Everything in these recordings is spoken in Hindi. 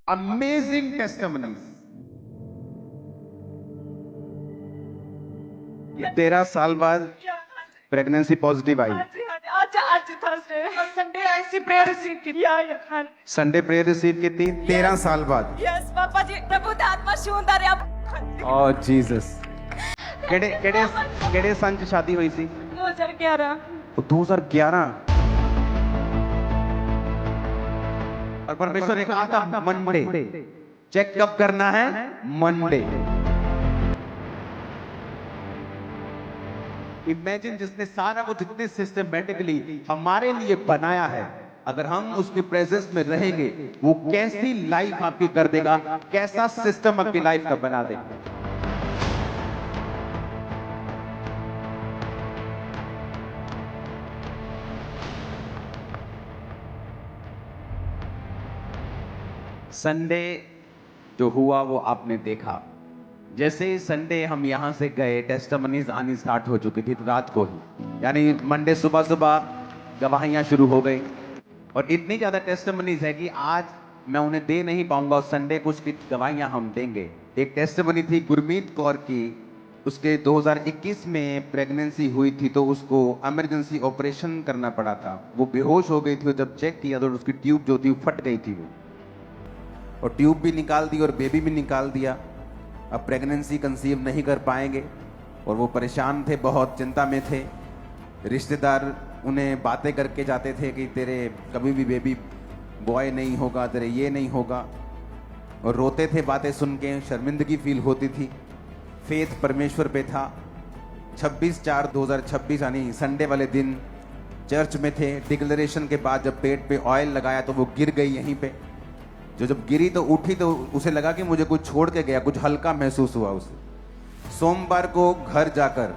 amazing testimonies. 13 साल बाद प्रेगनेंसी पॉजिटिव आई। आज थर्सडे संडे ऐसी प्रेयर रिसीव की यार संडे प्रेयर रिसीव की थी 13 साल बाद। यस पापा जी प्रभु दा आत्मा छूंदा रे ओ जीसस। केड़े केड़े केड़े सन च शादी हुई सी? 2011 2011। और परमेश्वर ने कहा था मंडे चेकअप करना है, मंडे। इमेजिन जिसने सारा कुछ इतने सिस्टमेटिकली हमारे लिए बनाया है, अगर हम उसके प्रेजेंस में रहेंगे वो कैसी लाइफ आपकी कर देगा, कैसा सिस्टम आपकी लाइफ का बना देगा। संडे जो हुआ वो आपने देखा। जैसे ही संडे हम यहां से गए, टेस्टिमनीज आनी स्टार्ट हो चुकी थी रात को ही, यानी मंडे सुबह सुबह गवाहियां शुरू हो गई। और इतनी ज्यादा टेस्टिमनीज है कि आज मैं उन्हें दे नहीं पाऊंगा। संडे कुछ गवाहियां हम देंगे। एक टेस्टिमनी थी गुरमीत कौर की, उसके 2021 में प्रेगनेंसी हुई थी तो उसको इमरजेंसी ऑपरेशन करना पड़ा था। वो बेहोश हो गई थी, जब चेक किया तो उसकी ट्यूब जो थी फट गई थी वो, और ट्यूब भी निकाल दी और बेबी भी निकाल दिया। अब प्रेगनेंसी कंसीव नहीं कर पाएंगे और वो परेशान थे, बहुत चिंता में थे। रिश्तेदार उन्हें बातें करके जाते थे कि तेरे कभी भी बेबी बॉय नहीं होगा, तेरे ये नहीं होगा, और रोते थे बातें सुन के, शर्मिंदगी फील होती थी। फेथ परमेश्वर पे था। 26/4/2026 यानी संडे वाले दिन चर्च में थे। डिक्लेरेशन के बाद जब पेट पे ऑयल लगाया तो वो गिर गई यहीं पे। जब गिरी तो उठी तो उसे लगा कि मुझे कुछ छोड़ के गया, कुछ हल्का महसूस हुआ उसे। सोमवार को घर जाकर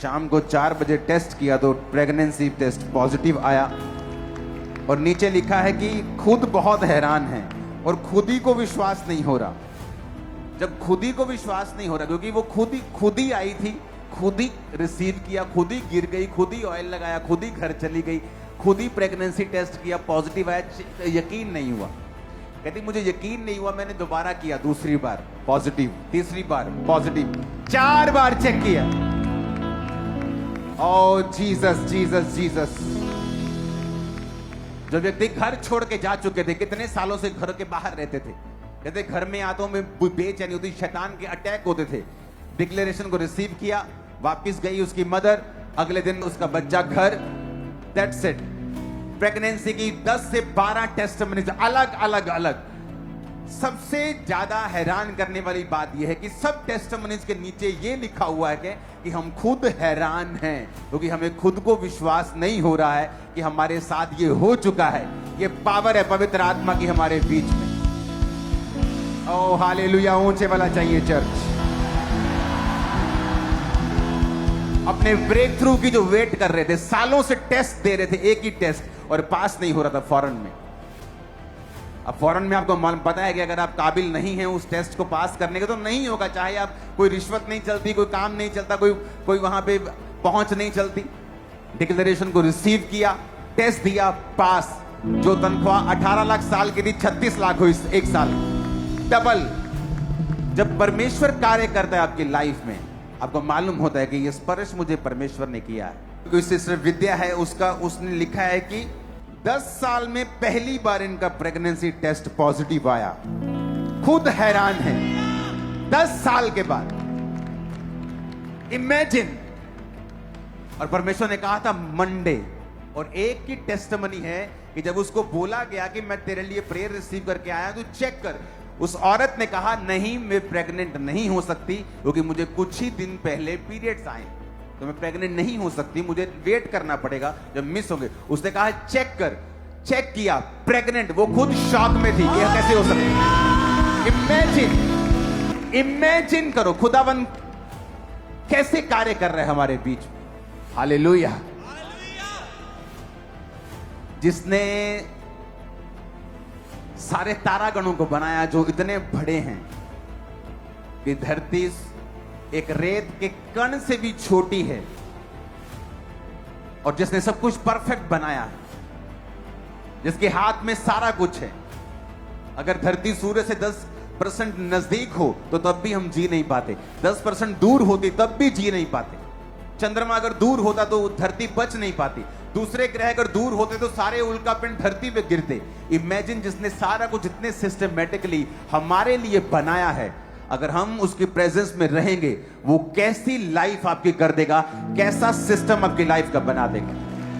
शाम को 4 बजे टेस्ट किया तो प्रेगनेंसी टेस्ट पॉजिटिव आया। और नीचे लिखा है कि खुद बहुत हैरान है और खुद ही को विश्वास नहीं हो रहा। जब खुद ही को विश्वास नहीं हो रहा, क्योंकि वो खुद ही आई थी, खुद ही रिसीव किया, खुद ही गिर गई, खुद ही ऑयल लगाया, खुद ही घर चली गई, खुद ही प्रेगनेंसी टेस्ट किया, पॉजिटिव आया, यकीन नहीं हुआ। कहती मुझे यकीन नहीं हुआ, मैंने दोबारा किया, दूसरी बार पॉजिटिव, तीसरी बार पॉजिटिव, 4 बार चेक किया। ओ जीसस जीसस जीसस। जो व्यक्ति घर छोड़ के जा चुके थे, कितने सालों से घर के बाहर रहते थे, कहते घर में आतों में बेचैनी होती, शैतान के अटैक होते थे। डिक्लेरेशन को रिसीव किया, वापस गई उसकी मदर, अगले दिन उसका बच्चा घर। That's it. प्रेगनेंसी की 10 से 12 टेस्टिमनीज अलग अलग अलग। सबसे ज्यादा हैरान करने वाली बात यह है कि सब टेस्टिमनीज के नीचे यह लिखा हुआ है कि हम खुद हैरान हैं, क्योंकि हमें खुद को विश्वास नहीं हो रहा है कि हमारे साथ ये हो चुका है। ये पावर है पवित्र आत्मा की हमारे बीच में। ओ हालेलुया, ऊंचे वाला चाहिए चर्च। अपने ब्रेक थ्रू की जो वेट कर रहे थे, सालों से टेस्ट दे रहे थे, एक ही टेस्ट, और पास नहीं हो रहा था फॉरेन में। अब फॉरेन में आपको मालूम पता है कि अगर आप काबिल नहीं हैं उस टेस्ट को पास करने के तो नहीं होगा, चाहे आप कोई रिश्वत नहीं चलती, कोई काम नहीं चलता, कोई वहां पे पहुंच नहीं चलती। डिक्लेरेशन को रिसीव किया, टेस्ट दिया, पास। जो तनख्वाह 18 लाख साल की थी 36 लाख हुई एक साल, डबल। जब परमेश्वर कार्य करता है आपकी लाइफ में, आपको मालूम होता है कि ये स्पर्श मुझे परमेश्वर ने किया है। कोई सिस्टर विद्या है, उसने लिखा है कि 10 साल में पहली बार इनका प्रेगनेंसी टेस्ट पॉजिटिव आया। खुद हैरान है 10 साल के बाद। इमेजिन। और परमेश्वर ने कहा था मंडे। और एक की टेस्टिमनी है कि जब उसको बोला गया कि मैं तेरे लिए प्रेयर रिसीव करके आया, तू चेक कर, उस औरत ने कहा नहीं, मैं प्रेग्नेंट नहीं हो सकती, क्योंकि मुझे कुछ ही दिन पहले पीरियड्स आए, तो मैं प्रेग्नेंट नहीं हो सकती, मुझे वेट करना पड़ेगा, जब मिस होंगे। उसने कहा चेक कर, चेक किया, प्रेग्नेंट। वो खुद शॉक में थी कि कैसे हो सकता। इमेजिन करो खुदावन कैसे कार्य कर रहे हैं हमारे बीच। हालेलुया। जिसने सारे तारागणों को बनाया जो इतने बड़े हैं कि धरती एक रेत के कण से भी छोटी है, और जिसने सब कुछ परफेक्ट बनाया है, जिसके हाथ में सारा कुछ है, अगर धरती सूर्य से 10% नजदीक हो तो तब भी हम जी नहीं पाते, 10% दूर होती तब भी जी नहीं पाते। चंद्रमा अगर दूर होता तो धरती बच नहीं पाती, दूसरे ग्रह अगर दूर होते तो सारे उल्कापिंड धरती पे गिरते। इमेजिन जिसने सारा कुछ इतने सिस्टमेटिकली हमारे लिए बनाया है, अगर हम उसकी प्रेजेंस में रहेंगे वो कैसी लाइफ आपकी कर देगा, कैसा सिस्टम आपकी लाइफ का बना देगा।